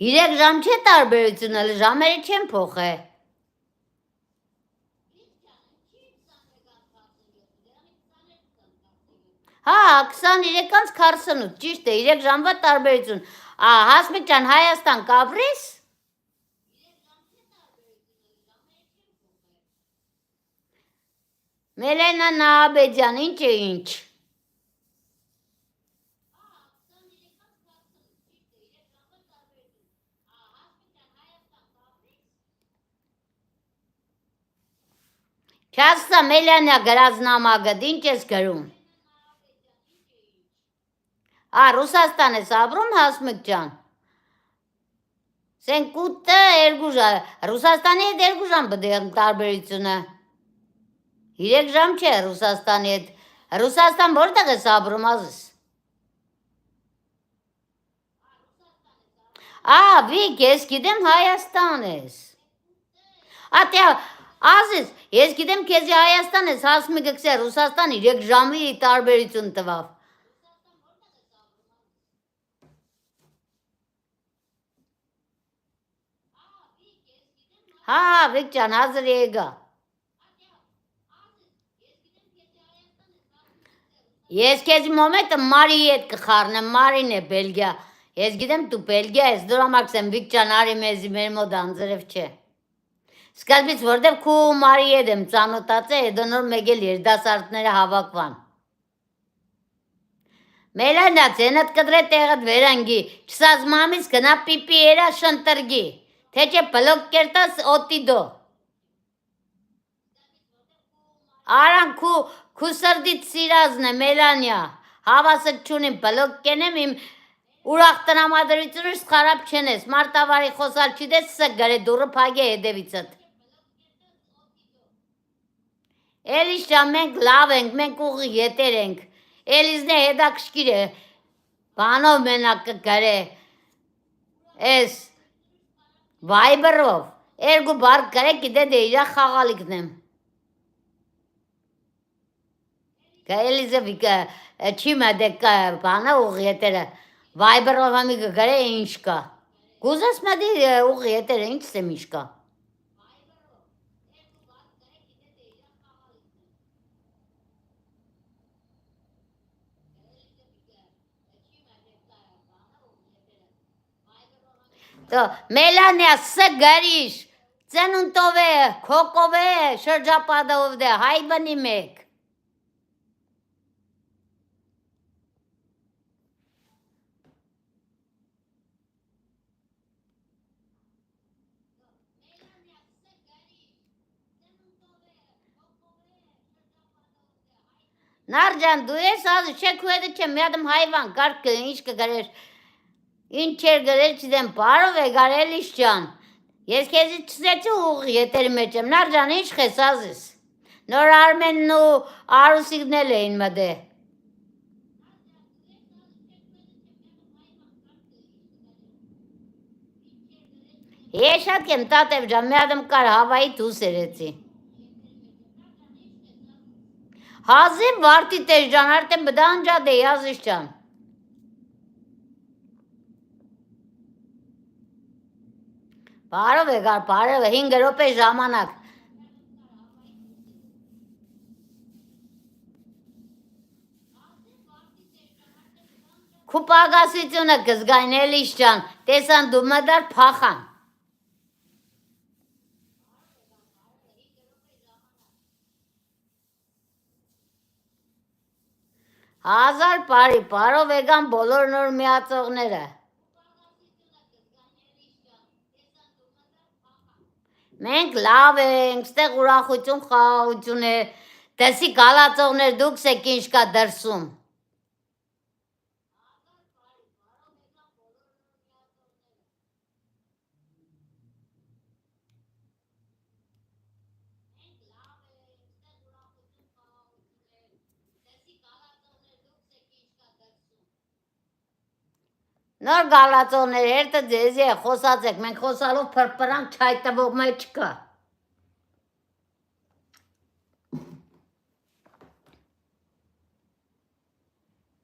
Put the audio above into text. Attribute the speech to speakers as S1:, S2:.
S1: 3 ժամ չէ տարբերությունը, ժամերը չեն փոխե։ Հա, 23-ից 48, ճիշտ է, 3 ժամվա տարբերություն։ Հասմիկ ջան, Հայաստան կապրիս։ Մելենա Նահաբեդյան, ինչ է ինչ։ Չասա Մելանա գրազնամագդ, ինչ ես գրում։ Ռուսաստան ես ապրում, Հասմիկ ջան։ Սենք 8-2 ժամ, Ռուսաստանի հետ 2 ժամ բդե տարբերությունը։ 3 ժամ չէ Ռուսաստանի հետ։ Ռուսաստան որտեղ ես ապրում, ազես։ Վիկ, ես գիտեմ Հայաստան ես։ Ազես, ես գիտեմ քեզի Հայաստան ես, Հասմիկը քսե Ռուսաստան 3 ժամի տարբերություն տվավ։ Վիկ ջան, հազր եկա։ Ես քեզի մոմենտը Մարիի հետ կխառնեմ, Մարին է Բելգիա։ Ես գիտեմ դու Բելգիա ես, դրա մաքսեմ Վիկ ջան, արի մեզի մեր մոտ անձրև չէ։ Սկզբից որտեղ քու Մարի հետ եմ ծանոթացել, հետո նոր մեկ էլ երիտասարդները հավաքվան։ Մելանա, ցենդ կդրե տեղդ վերանգի, չսած մամից գնա պիպի երա շնտրգի, թե չէ բլոկ կերտաս օտիդո։ Արան քու սրդիդ սիրազն է, Մելանյա, հավասը չունիմ, բլոկ կենեմ իմ ուրախ տնամադրությունս խարապ չենես, մարտավարի խոսալ չիդես սը գրե դուրը պագե հետևիցըտ։ Էլիս ջան, մենք լավ ենք, մենք ուղի ետեր ենք, էլիզն է հետաքրքիր է, բանով մենակ կգրե, ես վայբրով, երկու բար գրե գիտե դե իրա խաղալիքն եմ։ Էլիզը չի մդեք բանը ուղի ետերը, վայբրով համի կգրե ինչ կա, գուզես մդի ուղի ետերը ինչ սեմ ինչ կա։ Մելանյա սը գրիշ, ծենունտով է, քոկով է, շրջապադով դե, հայբնի մեկ։ Նարջան, դու ես ազը, չէ քու հետը չէ, մի ադմ հայվան, կարկ ինչ կգրեր, ինչ էր գրել չիդեմ, բարով է գարելիս ջան, ես քեզի չսեցի ուղի ետերի մեջ եմ, Նարջան, ինչ խես ազես, նոր Արմենն ու Արուսիկն էլ էին մդե։ Ես շատ կեմ տատև ջան, մի ադմ կար հավայի դուս երեցի։ Հազի վարտի տեժ ջան, արդեն բդան ջադ է, յազիս ջան։ Բարով է գար, բարով է, 5 րոպե ժամանակ։ Քու պագասությունը կզգայն էլիս ջան, տեսան դու մդար փախան։ Հազար բարի, բարով եկան բոլոր նոր միացողները։ Մենք լավ ենք, ստեղ ուրախություն, խաղաղություն է, տեսի գալացողներ դուքս եք ինչ կա դրսում։ Նոր գալացողներ, երտը ձեզի է, խոսած եք, մենք խոսալով պրպրանք չայտվող մեջ չկա։